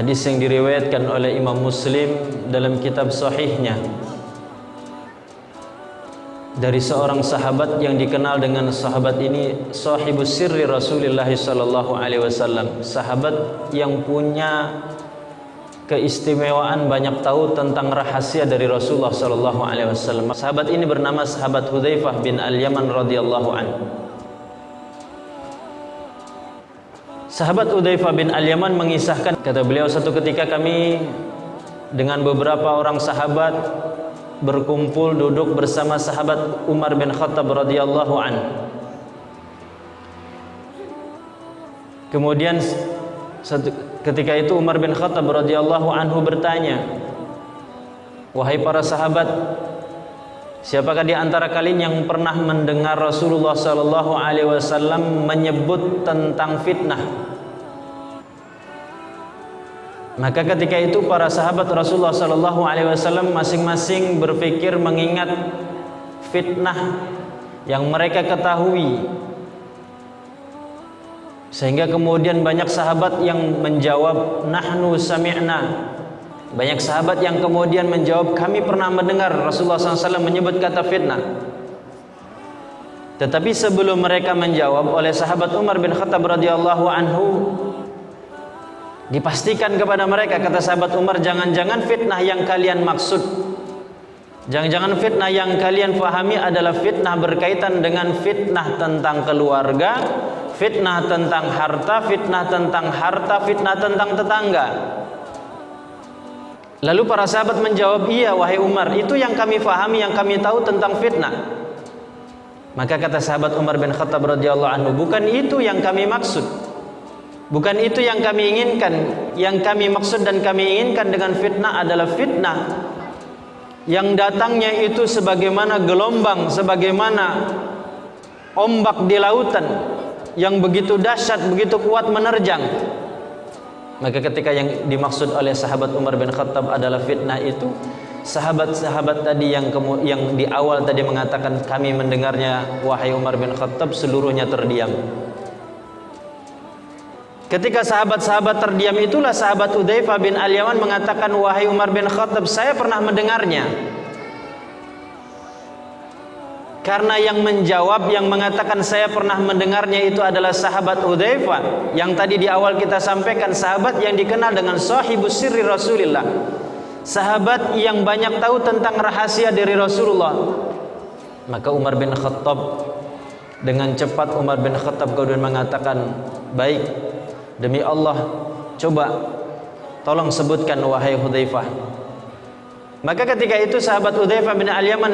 Hadis yang diriwayatkan oleh Imam Muslim dalam kitab sahihnya dari seorang sahabat yang dikenal dengan sahabat ini sahibus sirri Rasulullah sallallahu alaihi wasallam, sahabat yang punya keistimewaan banyak tahu tentang rahasia dari Rasulullah sallallahu alaihi wasallam. Sahabat ini bernama sahabat Hudzaifah bin Al-Yaman radhiyallahu anhu. Sahabat Hudzaifah bin Al-Yaman mengisahkan, kata beliau, satu ketika kami dengan beberapa orang sahabat berkumpul duduk bersama sahabat Umar bin Khattab radhiyallahu anhu. Kemudian ketika itu Umar bin Khattab radhiyallahu anhu bertanya, "Wahai para sahabat, siapakah di antara kalian yang pernah mendengar Rasulullah sallallahu alaihi wasallam menyebut tentang fitnah?" Maka ketika itu para sahabat Rasulullah sallallahu alaihi wasallam masing-masing berpikir mengingat fitnah yang mereka ketahui, sehingga kemudian banyak sahabat yang menjawab nahnu sami'na. Banyak sahabat yang kemudian menjawab kami pernah mendengar Rasulullah SAW menyebut kata fitnah. Tetapi sebelum mereka menjawab, oleh sahabat Umar bin Khattab radhiyallahu anhu dipastikan kepada mereka, kata sahabat Umar, jangan-jangan fitnah yang kalian maksud, jangan-jangan fitnah yang kalian fahami adalah fitnah berkaitan dengan fitnah tentang keluarga, fitnah tentang harta, fitnah tentang harta, fitnah tentang tetangga. Lalu para sahabat menjawab, iya wahai Umar, itu yang kami fahami, yang kami tahu tentang fitnah. Maka kata sahabat Umar bin Khattab radhiyallahu anhu, bukan itu yang kami maksud, bukan itu yang kami inginkan. Yang kami maksud dan kami inginkan dengan fitnah adalah fitnah yang datangnya itu sebagaimana gelombang, sebagaimana ombak di lautan, yang begitu dahsyat, begitu kuat menerjang. Maka ketika yang dimaksud oleh sahabat Umar bin Khattab adalah fitnah itu, sahabat-sahabat tadi yang di awal tadi mengatakan kami mendengarnya wahai Umar bin Khattab, seluruhnya terdiam. Ketika sahabat-sahabat terdiam itulah sahabat Hudzaifah bin Al-Yaman mengatakan, wahai Umar bin Khattab, saya pernah mendengarnya. Karena yang menjawab, yang mengatakan saya pernah mendengarnya itu adalah sahabat Hudzaifah, yang tadi di awal kita sampaikan, sahabat yang dikenal dengan sahibus sirri Rasulillah, sahabat yang banyak tahu tentang rahasia dari Rasulullah. Maka Umar bin Khattab, dengan cepat Umar bin Khattab kemudian mengatakan, baik, demi Allah, coba tolong sebutkan wahai Hudzaifah. Maka ketika itu sahabat Hudzaifah bin Al-Yaman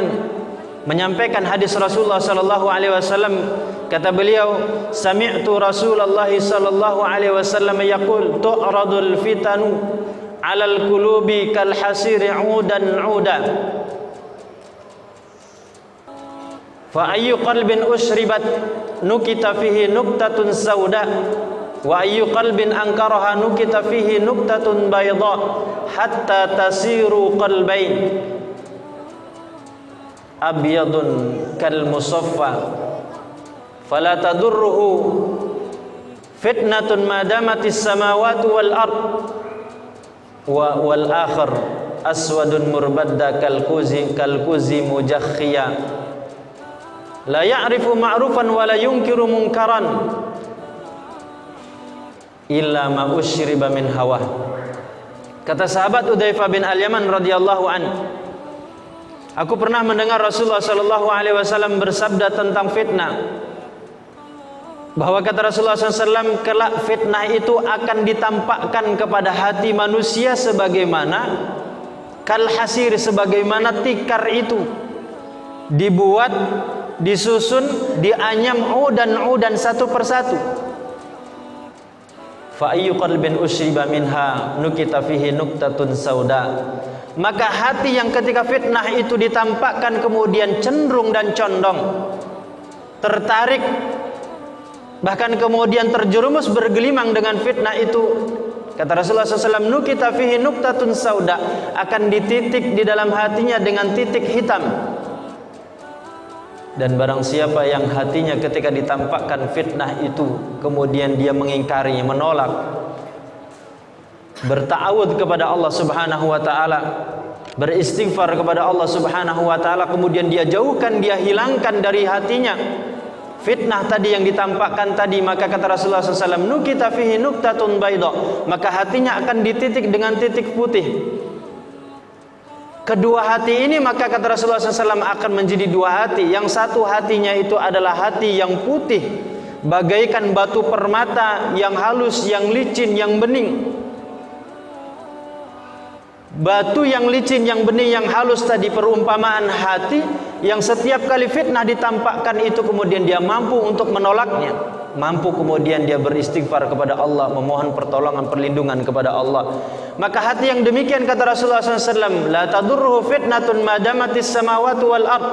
menyampaikan hadis Rasulullah sallallahu alaihi wasallam, kata beliau, sami'tu Rasulullah sallallahu alaihi wasallam yaqul tu'radul fitanu 'alal qulubi kal hasiri 'udan 'uda fa ayyu qalbin ushribat nukita fihi nuktatun sauda wa ayyu qalbin ankaraha nukita fihi nuktatun bayda hatta tasiru qalbain abyadun kal musaffa fala tadurruhu fitnatun madamatis samawati wal ard wa wal akhir aswadun murbadda kal kuzi mujakhiya la ya'rifu ma'rufan wa la yunkiru munkaran illa ma usyriba min hawa. Kata sahabat Hudzaifah bin Al-Yaman radhiyallahu anhu, aku pernah mendengar Rasulullah sallallahu alaihi wasallam bersabda tentang fitnah, bahwa kata Rasulullah SAW, kelak fitnah itu akan ditampakkan kepada hati manusia sebagaimana kal hasir, sebagaimana tikar itu dibuat, disusun, dianyam udan satu persatu. Fa ayyu qalbin usyriba minha nukita fihi nuktatun sauda. Maka hati yang ketika fitnah itu ditampakkan kemudian cenderung dan condong, tertarik, bahkan kemudian terjerumus bergelimang dengan fitnah itu, kata Rasulullah SAW, nukita fihi nuktatun sauda, akan dititik di dalam hatinya dengan titik hitam. Dan barang siapa yang hatinya ketika ditampakkan fitnah itu kemudian dia mengingkarinya, menolak, berta'awudz kepada Allah Subhanahu wa taala, beristighfar kepada Allah Subhanahu wa taala, kemudian dia jauhkan, dia hilangkan dari hatinya fitnah tadi yang ditampakkan tadi, maka kata Rasulullah SAW, nukita fihi nuktatun bayda, maka hatinya akan dititik dengan titik putih. Kedua hati ini, maka kata Rasulullah SAW, akan menjadi dua hati. Yang satu hatinya itu adalah hati yang putih, bagaikan batu permata, yang halus, yang licin, yang bening. Batu yang licin, yang bening, yang halus tadi perumpamaan hati yang setiap kali fitnah ditampakkan itu kemudian dia mampu untuk menolaknya, mampu kemudian dia beristighfar kepada Allah, memohon pertolongan, perlindungan kepada Allah. Maka hati yang demikian, kata Rasulullah SAW, la tadurruhu fitnatun madamatis samawati wal ard,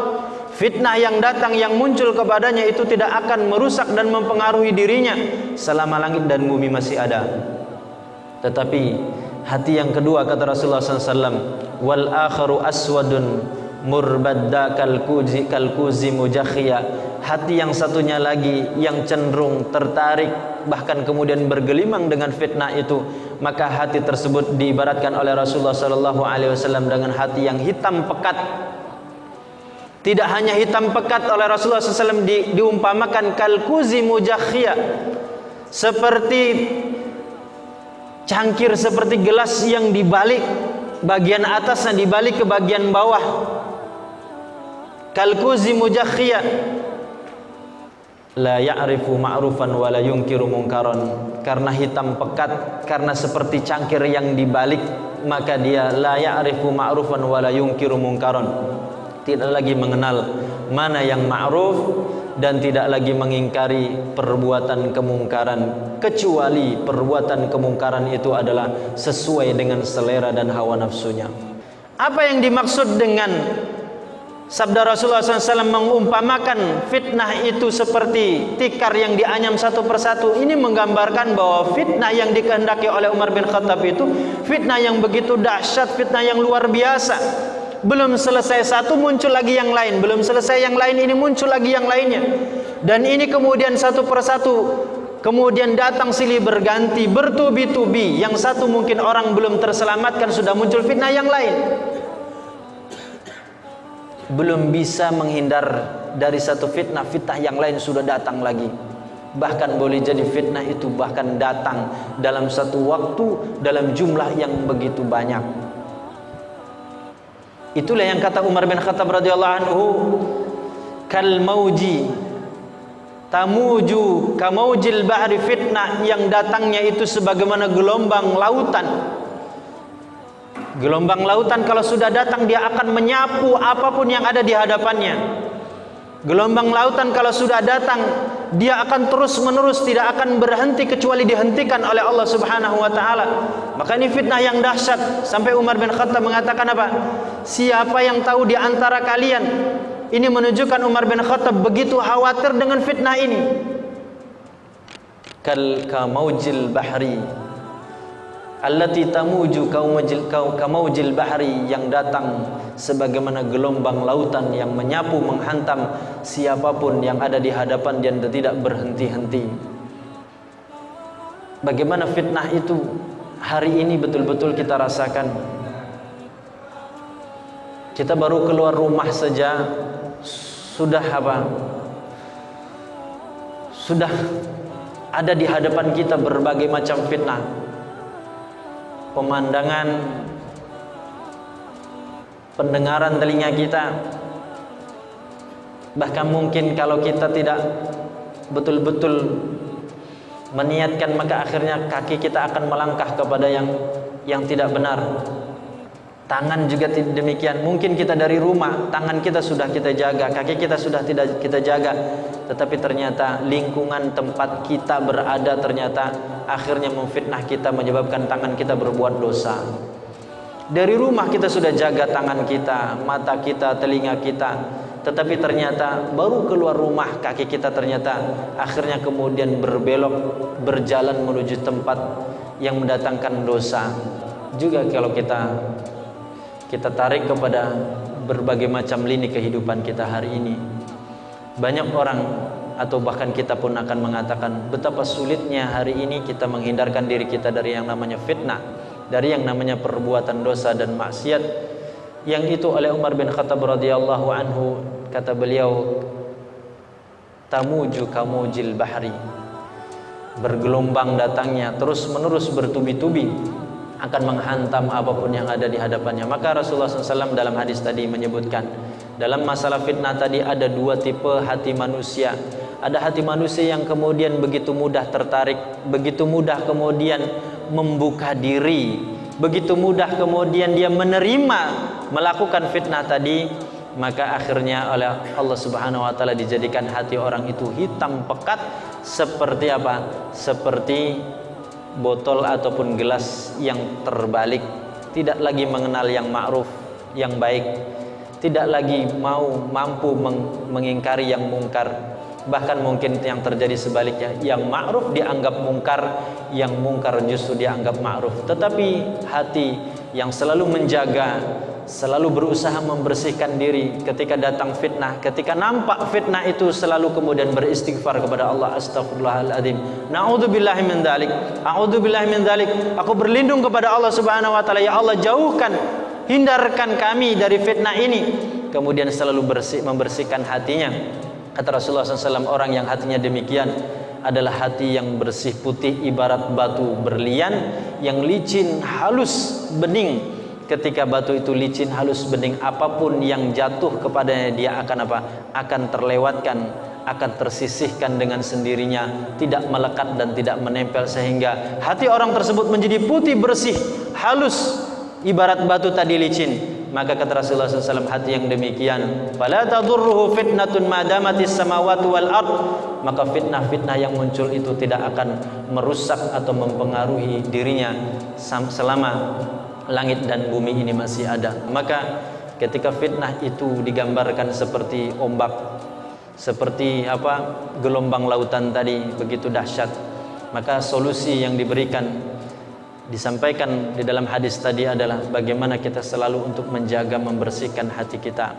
fitnah yang datang, yang muncul kepadanya itu tidak akan merusak dan mempengaruhi dirinya selama langit dan bumi masih ada. Tetapi hati yang kedua, kata Rasulullah SAW, wal akharu aswadun murbadda kalkuzi mujakhia, hati yang satunya lagi yang cenderung tertarik bahkan kemudian bergelimang dengan fitnah itu, maka hati tersebut diibaratkan oleh Rasulullah SAW dengan hati yang hitam pekat. Tidak hanya hitam pekat, oleh Rasulullah SAW diumpamakan kalkuzi mujakhia, seperti cangkir, seperti gelas yang dibalik bagian atasnya dibalik ke bagian bawah. Kalkuzi mujakhia la ya'rifu ma'rufan wa la yunkiru munkaran, karena hitam pekat, karena seperti cangkir yang dibalik, maka dia la ya'rifu ma'rufan wa la yunkiru munkaran, tidak lagi mengenal mana yang ma'ruf dan tidak lagi mengingkari perbuatan kemungkaran, kecuali perbuatan kemungkaran itu adalah sesuai dengan selera dan hawa nafsunya. Apa yang dimaksud dengan sabda Rasulullah SAW mengumpamakan fitnah itu seperti tikar yang dianyam satu persatu? Ini menggambarkan bahwa fitnah yang dikehendaki oleh Umar bin Khattab itu fitnah yang begitu dahsyat, fitnah yang luar biasa. Belum selesai satu, muncul lagi yang lain. Belum selesai yang lain, ini muncul lagi yang lainnya. Dan ini kemudian satu persatu kemudian datang silih berganti, bertubi-tubi. Yang satu mungkin orang belum terselamatkan, sudah muncul fitnah yang lain. Belum bisa menghindar dari satu fitnah, fitnah yang lain sudah datang lagi. Bahkan boleh jadi fitnah itu bahkan datang dalam satu waktu, dalam jumlah yang begitu banyak. Itulah yang kata Umar bin Khattab radhiyallahu anhu, kal mauji tamuju kamaujil bahri, fitnah yang datangnya itu sebagaimana gelombang lautan. Gelombang lautan kalau sudah datang dia akan menyapu apapun yang ada di hadapannya. Gelombang lautan kalau sudah datang dia akan terus menerus, tidak akan berhenti kecuali dihentikan oleh Allah Subhanahu wa taala. Maka ini fitnah yang dahsyat, sampai Umar bin Khattab mengatakan apa? Siapa yang tahu di antara kalian, ini menunjukkan Umar bin Khattab begitu khawatir dengan fitnah ini. Kal kamaujil bahri allati tamuju kamaujil bahri, yang datang sebagaimana gelombang lautan yang menyapu, menghantam siapapun yang ada di hadapan dan tidak berhenti-henti. Bagaimana fitnah itu hari ini betul-betul kita rasakan. Kita baru keluar rumah saja sudah apa? Sudah ada di hadapan kita berbagai macam fitnah. Pemandangan, pendengaran telinga kita, bahkan mungkin kalau kita tidak betul-betul meniatkan, maka akhirnya kaki kita akan melangkah kepada yang tidak benar. Tangan juga demikian. Mungkin kita dari rumah, tangan kita sudah kita jaga, kaki kita sudah tidak kita jaga, tetapi ternyata lingkungan tempat kita berada ternyata akhirnya memfitnah kita, menyebabkan tangan kita berbuat dosa. Dari rumah kita sudah jaga tangan kita, mata kita, telinga kita, tetapi ternyata baru keluar rumah kaki kita ternyata akhirnya kemudian berbelok, berjalan menuju tempat yang mendatangkan dosa. Juga kalau kita tarik kepada berbagai macam lini kehidupan kita hari ini, banyak orang atau bahkan kita pun akan mengatakan betapa sulitnya hari ini kita menghindarkan diri kita dari yang namanya fitnah. dari yang namanya perbuatan dosa dan maksiat, yang itu oleh Umar bin Khattab radhiyallahu anhu, kata beliau, tamuju kamujil bahri, bergelombang datangnya terus menerus bertubi-tubi akan menghantam apapun yang ada di hadapannya. Maka Rasulullah SAW dalam hadis tadi menyebutkan, dalam masalah fitnah tadi ada dua tipe hati manusia. Ada hati manusia yang kemudian begitu mudah tertarik, begitu mudah kemudian membuka diri, begitu mudah kemudian dia menerima melakukan fitnah tadi, maka akhirnya oleh Allah Subhanahu wa taala dijadikan hati orang itu hitam pekat seperti apa? Seperti botol ataupun gelas yang terbalik, tidak lagi mengenal yang ma'ruf, yang baik, tidak lagi mampu mengingkari yang mungkar. Bahkan mungkin yang terjadi sebaliknya, yang ma'ruf dianggap mungkar, yang mungkar justru dianggap ma'ruf. Tetapi hati yang selalu menjaga, selalu berusaha membersihkan diri ketika datang fitnah, ketika nampak fitnah itu selalu kemudian beristighfar kepada Allah, astaghfirullahaladzim, na'udzubillahi min dzalik, a'udzubillahi min dzalik, aku berlindung kepada Allah Subhanahu wa taala, ya Allah jauhkan, hindarkan kami dari fitnah ini. Kemudian selalu membersihkan hatinya. Kata Rasulullah SAW, orang yang hatinya demikian adalah hati yang bersih putih ibarat batu berlian yang licin, halus, bening. Ketika batu itu licin, halus, bening, apapun yang jatuh kepadanya dia akan apa? Akan terlewatkan, akan tersisihkan dengan sendirinya, tidak melekat dan tidak menempel, sehingga hati orang tersebut menjadi putih, bersih, halus, ibarat batu tadi licin. Maka kata Rasulullah SAW, hati yang demikian, fala tadurruhu fitnatun madamatis samawati wal ard, maka fitnah-fitnah yang muncul itu tidak akan merusak atau mempengaruhi dirinya selama langit dan bumi ini masih ada. Maka ketika fitnah itu digambarkan seperti ombak, seperti apa, gelombang lautan tadi, begitu dahsyat, maka solusi yang diberikan, disampaikan di dalam hadis tadi adalah bagaimana kita selalu untuk menjaga, membersihkan hati kita,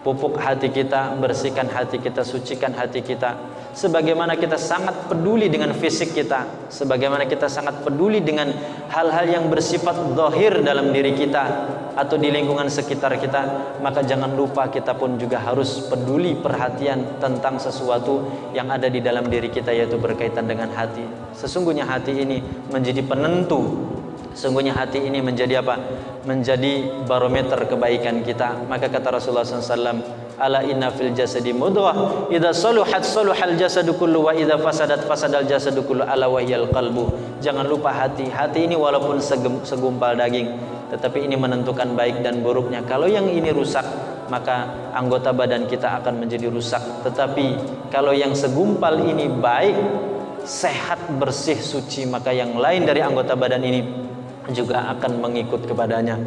pupuk hati kita, bersihkan hati kita, sucikan hati kita. Sebagaimana kita sangat peduli dengan fisik kita, sebagaimana kita sangat peduli dengan hal-hal yang bersifat zahir dalam diri kita atau di lingkungan sekitar kita, maka jangan lupa kita pun juga harus peduli, perhatian tentang sesuatu yang ada di dalam diri kita, yaitu berkaitan dengan hati. Sesungguhnya hati ini menjadi penentu, sesungguhnya hati ini menjadi apa? Menjadi barometer kebaikan kita. Maka kata Rasulullah SAW, ala inna fil jasadi mudghah, idza saluhat saluhal jasadu kullu, wa idza fasadat fasadal jasadu kullu, ala wahyal qalbu. Jangan lupa hati. Hati ini walaupun segumpal daging, tetapi ini menentukan baik dan buruknya. Kalau yang ini rusak, maka anggota badan kita akan menjadi rusak. Tetapi kalau yang segumpal ini baik, sehat, bersih, suci, maka yang lain dari anggota badan ini juga akan mengikut kepadanya.